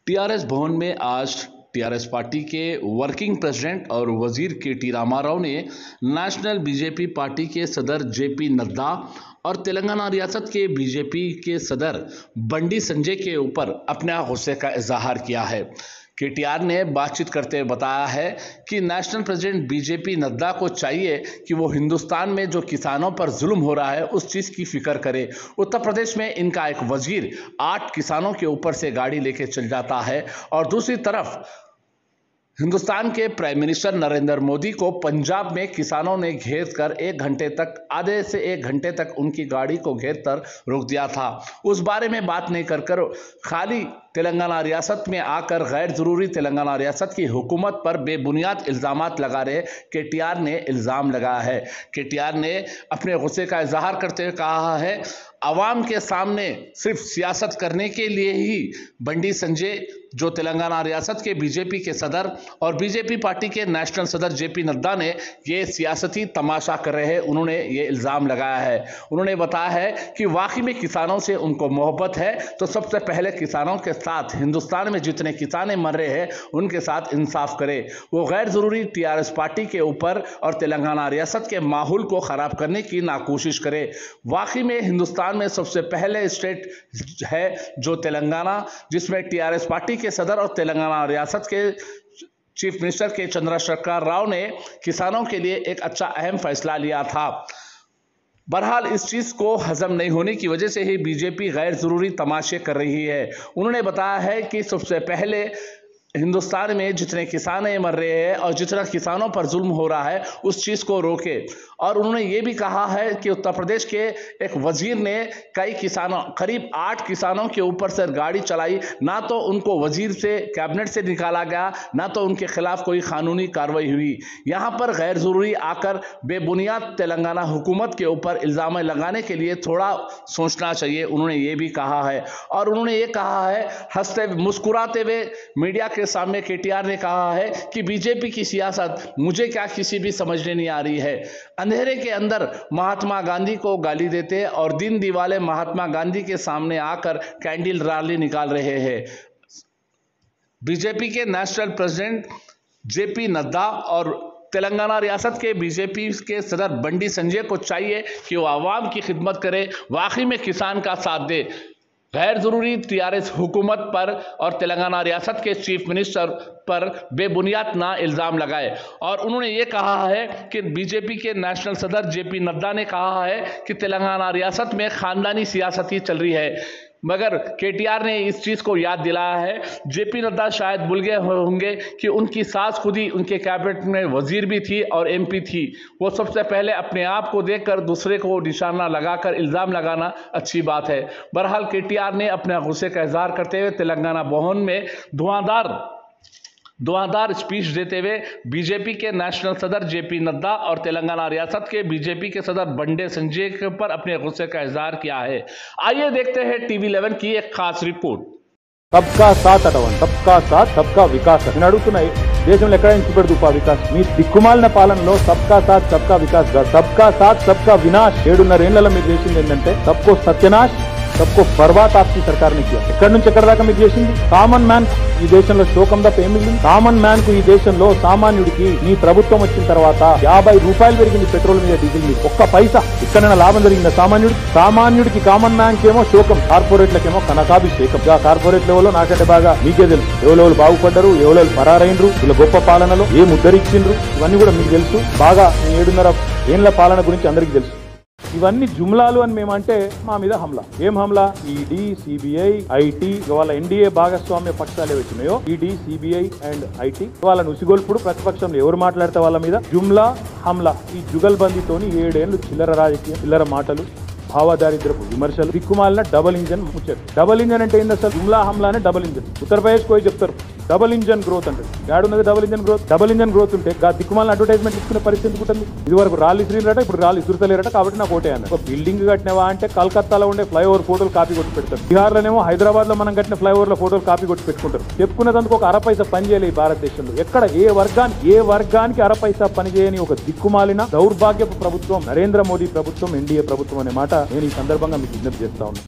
TRS भवन में आज टीआरएस पार्टी के वर्किंग प्रेसिडेंट और वजीर के.टी. रामाराव ने नेशनल बीजेपी पार्टी के सदर जेपी नड्डा और तेलंगाना रियासत के बीजेपी के सदर बंडी संजय के ऊपर अपने गुस्से का इजहार किया है। केटीआर ने बातचीत करते हुए बताया है कि नेशनल प्रेसिडेंट बीजेपी नड्डा को चाहिए कि वो हिंदुस्तान में जो किसानों पर जुल्म हो रहा है उस चीज़ की फिक्र करे। उत्तर प्रदेश में इनका एक वजीर 8 किसानों के ऊपर से गाड़ी लेके चल जाता है और दूसरी तरफ हिंदुस्तान के प्राइम मिनिस्टर नरेंद्र मोदी को पंजाब में किसानों ने घेर कर 1 घंटे तक आधे से 1 घंटे तक उनकी गाड़ी को घेर कर रोक दिया था। उस बारे में बात नहीं कर खाली तेलंगाना रियासत में आकर गैर जरूरी तेलंगाना रियासत की हुकूमत पर बेबुनियाद इल्ज़ामात लगा रहे केटीआर ने इल्ज़ाम लगाया है। केटीआर ने अपने गुस्से का इजहार करते हुए कहा है, आवाम के सामने सिर्फ सियासत करने के लिए ही बंडी संजय जो तेलंगाना रियासत के बीजेपी के सदर और बीजेपी पार्टी के नेशनल सदर जेपी नड्डा ने ये सियासती तमाशा कर रहे हैं, उन्होंने ये इल्ज़ाम लगाया है। उन्होंने बताया है कि वाकई में किसानों से उनको मोहब्बत है तो सबसे पहले किसानों के साथ हिंदुस्तान में जितने किसान मर रहे हैं उनके साथ इंसाफ करे। वो गैर ज़रूरी टीआरएस पार्टी के ऊपर और तेलंगाना रियासत के माहौल को ख़राब करने की ना कोशिश करे। वाकई में हिंदुस्तान में सबसे पहले स्टेट है जो तेलंगाना, जिसमें टीआरएस पार्टी के सदर और तेलंगाना रियासत के चीफ मिनिस्टर के चंद्रशेखर राव ने किसानों के लिए एक अच्छा अहम फैसला लिया था। बहरहाल इस चीज़ को हजम नहीं होने की वजह से ही बीजेपी गैर ज़रूरी तमाशे कर रही है। उन्होंने बताया है कि सबसे पहले हिंदुस्तान में जितने किसान मर रहे हैं और जितना किसानों पर जुल्म हो रहा है उस चीज़ को रोके। और उन्होंने ये भी कहा है कि उत्तर प्रदेश के एक वजीर ने कई किसानों करीब 8 किसानों के ऊपर से गाड़ी चलाई, ना तो उनको वजीर से कैबिनेट से निकाला गया ना तो उनके खिलाफ कोई कानूनी कार्रवाई हुई। यहाँ पर गैर ज़रूरी आकर बेबुनियाद तेलंगाना हुकूमत के ऊपर इल्ज़ाम लगाने के लिए थोड़ा सोचना चाहिए, उन्होंने ये भी कहा है। और उन्होंने ये कहा है, हंसते मुस्कुराते हुए मीडिया के सामने केटीआर ने कहा है कि बीजेपी की सियासत मुझे क्या किसी भी समझने नहीं आ रही है। अंधेरे के अंदर महात्मा गांधी को गाली देते और दिन दिवाले महात्मा गांधी के सामने आकर कैंडल रैली निकाल रहे हैं। बीजेपी के नेशनल प्रेसिडेंट जेपी नड्डा और तेलंगाना रियासत के बीजेपी के सदर बंडी संजय को चाहिए कि वो आवाम की खिदमत करे, वाकई में किसान का साथ दे। गैर जरूरी टीआरएस हुकूमत पर और तेलंगाना रियासत के चीफ मिनिस्टर पर बेबुनियाद ना इल्ज़ाम लगाए। और उन्होंने ये कहा है कि बीजेपी के नेशनल सदर जेपी नड्डा ने कहा है कि तेलंगाना रियासत में खानदानी सियासत ही चल रही है, मगर केटीआर ने इस चीज़ को याद दिलाया है। जेपी नड्डा शायद भूल गए होंगे कि उनकी सास खुद ही उनके कैबिनेट में वजीर भी थी और एमपी थी। वो सबसे पहले अपने आप को देखकर दूसरे को निशाना लगाकर इल्ज़ाम लगाना अच्छी बात है। बहरहाल केटीआर ने अपने गुस्से का इजहार करते हुए तेलंगाना भवन में धुआंधार स्पीच देते हुए बीजेपी के नेशनल सदर जेपी नड्डा और तेलंगाना रियासत के बीजेपी के सदर बंडे संजय के ऊपर अपने गुस्से का इजहार किया है। आइए देखते हैं टीवी 11 की एक खास रिपोर्ट। सबका साथ అటవండి, सबका साथ सबका विकास నేను అడుగుతున్నాయి దేశంలో ఎక్కడైనా చూపెడుతూ వికాస్ మీ దిక్కుమాలిన పాలనలో सबका साथ सबका विकास కాదు, सबका साथ सबका विनाश 7.5 ఏళ్లలో మీరు చేసింది ఏంటంటే सबको सत्यानाश सबको बर्बाद आपकी सरकार ने किया। ఎక్కడి నుంచి ఎక్కడ దాకా మీరు చేసింది కామన్ మ్యాన్ ఈ దేశంలో శోకం తప్ప ఏం మిగిలింది? కామన్ మ్యాన్ కు ఈ దేశంలో సామాన్యుడికి మీ ప్రభుత్వం వచ్చిన తర్వాత 50 రూపాయలు పెరిగింది పెట్రోల్ మీద, డీజిల్ మీద, ఒక్క పైసా ఇక్కడైనా లాభం జరిగిందా సామాన్యుడికి కామన్ మ్యాన్ కేమో శోకం, కార్పొరేట్లకేమో కనకాభిషేకం। కార్పొరేట్ లెవెల్లో నాకంటే బాగా మీకే తెలుసు ఎవరెవరు బాగుపడ్డారు, ఎవరెవరు పరారైనరు, వీళ్ళ గొప్ప పాలనలో ఏం ఉద్ధరించిండ్రు ఇవన్నీ కూడా మీకు తెలుసు బాగా। 7.5 ఏళ్ల పాలన గురించి అందరికీ తెలుసు। ఇవన్నీ జుమ్లాలు అని మేమంటే మా మీద హమ్లా। ఏం హమ్లా? ఈడీ, సిబిఐ, ఐటీ వాళ్ళ ఎన్డీఏ భాగస్వామ్య పక్షాలే వచ్చినాయో ఈడీ, సిబిఐ అండ్ ఐటీ వాళ్ళని ఉసిగొల్పుడు ప్రతిపక్షంలో ఎవరు మాట్లాడితే వాళ్ళ మీద జుమ్లా, హమ్లా। ఈ జుగల్బందీతోని 7 ఏళ్లు చిల్లర రాజకీయం, చిల్లర మాటలు, భావదారిద్రపు విమర్శలు, దిక్కుమాలిన డబుల్ ఇంజన్ ముచ్చట। డబుల్ ఇంజన్ అంటే ఏంది అసలు? Jumla హమ్లానే double engine. ఉత్తరప్రదేశ్ పోయి చెప్తారు డబుల్ ఇంజన్ గ్రోత్ అంటే ఏడున్నది double engine growth? Double engine growth ఉంటే దిక్కుమాలిన అడ్వర్టైజ్మెంట్ ఇచ్చుకునే పరిస్థితి ఉంటుంది। ఇది వరకు రాళ్ళు ఇసిరిరట, ఇప్పుడు రాళ్ళు ఇసురుతలేరట, కాబట్టి నాకు ఓటే అన్న। ఒక బిల్డింగ్ కట్టినవా అంటే కలకత్తాలో ఉండే ఫ్లైఓవర్ ఫోటోలు కాపీ కొట్టి పెడతారు, బీహార్లోనేమో హైదరాబాద్ లో మనం కట్టిన ఫ్లైఓవర్ లో ఫోటోలు కాపీ కొట్టి పెట్టుకుంటారు। చెప్పుకునేందుకు ఒక అరపైసా పని చేయలే ఈ భారతదేశంలో। ఎక్కడ ఏ వర్గానికి అరపైసా పని చేయని ఒక దిక్కుమాలిన దౌర్భాగ్యపు ప్రభుత్వం నరేంద్ర మోదీ ప్రభుత్వం, ఎన్డీఏ ప్రభుత్వం అనే మాట నేను ఈ సందర్భంగా మీకు విజ్ఞప్తి చేస్తా ఉన్నాను।